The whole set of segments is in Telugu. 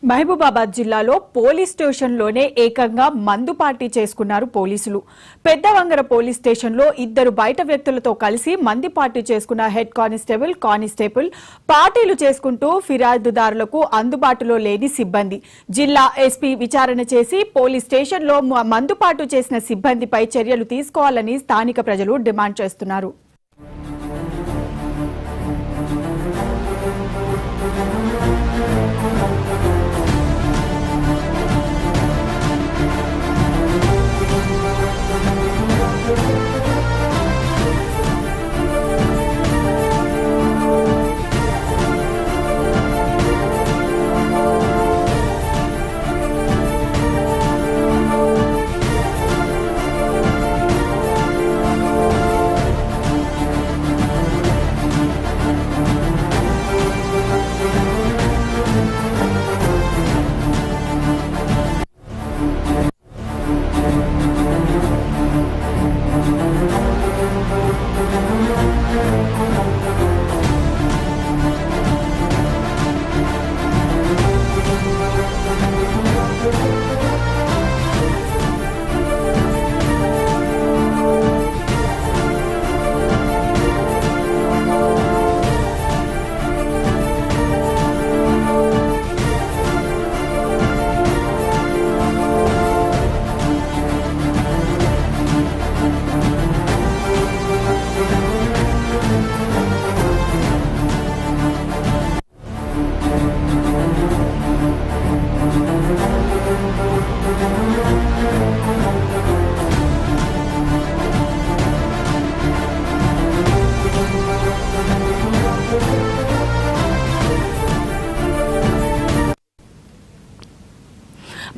మహబూబాబాద్ జిల్లాలో పోలీస్ స్టేషన్లోనే ఏకంగా మందు పార్టీ చేసుకున్నారు పోలీసులు. పెద్దవంగర పోలీస్ స్టేషన్లో ఇద్దరు బయట వ్యక్తులతో కలిసి మందు పార్టీ చేసుకున్న హెడ్ కానిస్టేబుల్ పార్టీలు చేసుకుంటూ ఫిర్యాదుదారులకు అందుబాటులో లేని సిబ్బంది. జిల్లా ఎస్పీ విచారణ చేసి పోలీస్ స్టేషన్లో మందుపాటు చేసిన సిబ్బందిపై చర్యలు తీసుకోవాలని స్థానిక ప్రజలు డిమాండ్ చేస్తున్నారు.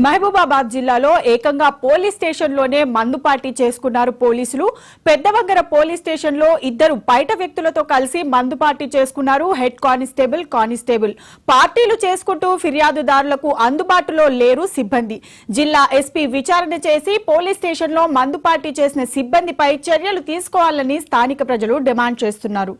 మహబూబాబాద్ జిల్లాలో ఏకంగా పోలీస్ స్టేషన్లోనే మందు పార్టీ చేసుకున్నారు పోలీసులు. పెద్దవంగర పోలీస్ స్టేషన్లో ఇద్దరు బయట వ్యక్తులతో కలిసి మందు పార్టీ చేసుకున్నారు హెడ్ కానిస్టేబుల్ పార్టీలు చేసుకుంటూ ఫిర్యాదుదారులకు అందుబాటులో లేరు సిబ్బంది. జిల్లా ఎస్పీ విచారణ చేసి పోలీస్ స్టేషన్లో మందు పార్టీ చేసిన సిబ్బందిపై చర్యలు తీసుకోవాలని స్థానిక ప్రజలు డిమాండ్ చేస్తున్నారు.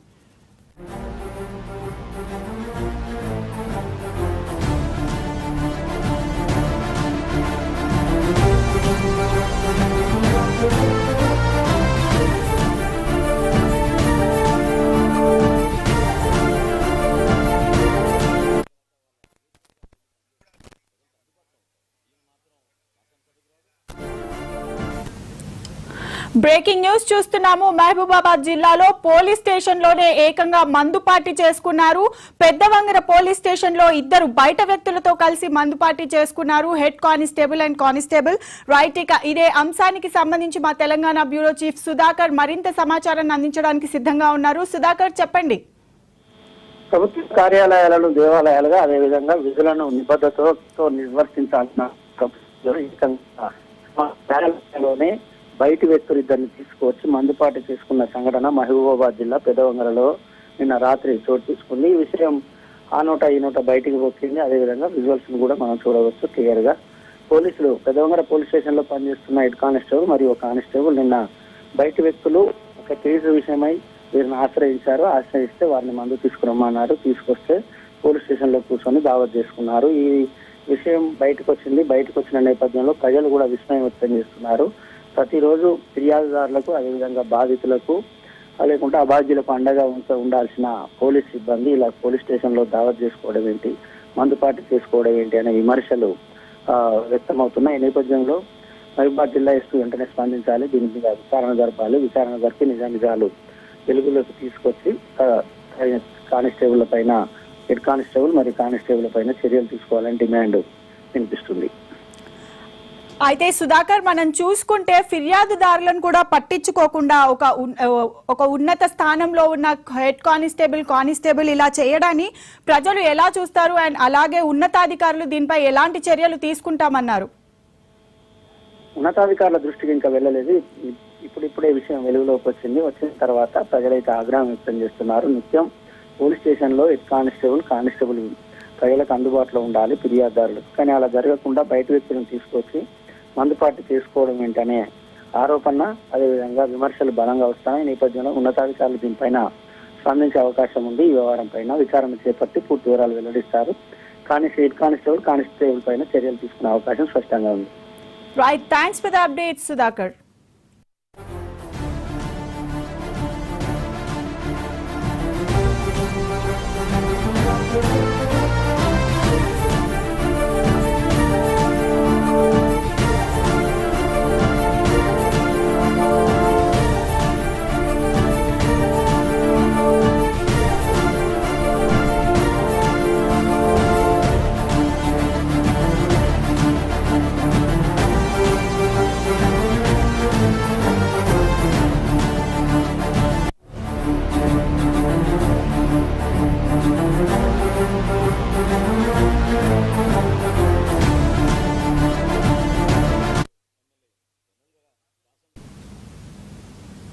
బ్రేకింగ్ న్యూస్ చూస్తున్నాము. మహబూబాబాద్ జిల్లాలో పోలీస్ స్టేషన్లోనే ఏకంగా మందు పార్టీ చేసుకున్నారు. పెద్దవంగర పోలీస్ స్టేషన్లో ఇద్దరు బయట వ్యక్తులతో కలిసి మందు పార్టీ చేసుకున్నారు హెడ్ కానిస్టేబుల్. రైట్, ఇక ఇదే అంశానికి సంబంధించి మా తెలంగాణ బ్యూరో చీఫ్ సుధాకర్ మరింత సమాచారాన్ని అందించడానికి సిద్ధంగా ఉన్నారు. సుధాకర్, చెప్పండి. ప్రభుత్వ కార్యాలయాలను దేవాలయాలుగా అదేవిధంగా విధులను నిబద్ధతతో నిర్వర్తించాల్సిన కార్యాలయంలోనే బయటి వ్యక్తులు ఇద్దరిని తీసుకువచ్చి మందుపాటి చేసుకున్న సంఘటన మహబూబాబాద్ జిల్లా పెద్దవంగరలో నిన్న రాత్రి చోటు తీసుకుంది. ఈ విషయం ఆ నోట ఈ నోట బయటికి వచ్చింది. అదేవిధంగా విజువల్స్ కూడా మనం చూడవచ్చు క్లియర్ గా. పోలీసులు పెద్దవంగర పోలీస్ స్టేషన్ లో పనిచేస్తున్న హెడ్ కానిస్టేబుల్ మరియు ఒక కానిస్టేబుల్ నిన్న బయటి వ్యక్తులు ఒక కేసు విషయమై వీరిని ఆశ్రయిస్తే వారిని మందు తీసుకురమ్మన్నారు. తీసుకొస్తే పోలీస్ స్టేషన్ లో కూర్చొని దావత్ చేసుకున్నారు. ఈ విషయం బయటకు వచ్చిన నేపథ్యంలో ప్రజలు కూడా విస్మయం వ్యక్తం చేస్తున్నారు. ప్రతిరోజు ఫిర్యాదుదారులకు అదేవిధంగా బాధితులకు లేకుంటే అబాధ్యులకు అండగా ఉండాల్సిన పోలీస్ సిబ్బంది ఇలా పోలీస్ స్టేషన్ లో దావత్ చేసుకోవడం ఏంటి, మందుపాటి చేసుకోవడం ఏంటి అనే విమర్శలు వ్యక్తమవుతున్నాయి. ఈ నేపథ్యంలో మహబూబాబాద్ జిల్లా ఎస్పీ వెంటనే స్పందించాలి, దీని మీద విచారణ జరపాలి. విచారణ జరిపి నిజాలు వెలుగులోకి తీసుకొచ్చి కానిస్టేబుల్ పైన హెడ్ కానిస్టేబుల్ మరియు కానిస్టేబుల్ పైన చర్యలు తీసుకోవాలని డిమాండ్ వినిపిస్తుంది. అయితే సుధాకర్, మనం చూసుకుంటే ఫిర్యాదుదారులను కూడా పట్టించుకోకుండా ఒక ఉన్నత స్థానంలో ఉన్న హెడ్ కానిస్టేబుల్ ఇలా చేయడాన్ని ప్రజలు ఎలా చూస్తారు? అండ్ అలాగే ఉన్నతాధికారులు దీనిపై ఎలాంటి చర్యలు తీసుకుంటామన్నారు? ఉన్నతాధికారుల దృష్టికి ఇంకా వెళ్ళలేదు. ఇప్పుడిప్పుడే విషయం వెలుగులోకి వచ్చిన తర్వాత ప్రజలైతే ఆగ్రహం వ్యక్తం చేస్తున్నారు. నిత్యం పోలీస్ స్టేషన్ లో హెడ్ కానిస్టేబుల్ ప్రజలకు అందుబాటులో ఉండాలి ఫిర్యాదుదారులకు, కానీ అలా జరగకుండా బయట వ్యక్తులను తీసుకొచ్చి మందుపాటి చేసుకోవడం ఏంటనే ఆరోపణ అదేవిధంగా విమర్శలు బలంగా వస్తాయి. నేపథ్యంలో ఉన్నతాధికారులు దీనిపైన స్పందించే అవకాశం ఉంది. ఈ వ్యవహారం పైన విచారణ చేపట్టి పూర్తి వివరాలు వెల్లడిస్తారు. హెడ్ కానిస్టేబుల్ పైన చర్యలు తీసుకునే అవకాశం స్పష్టంగా ఉంది. Right, thanks for the update Sudhakar.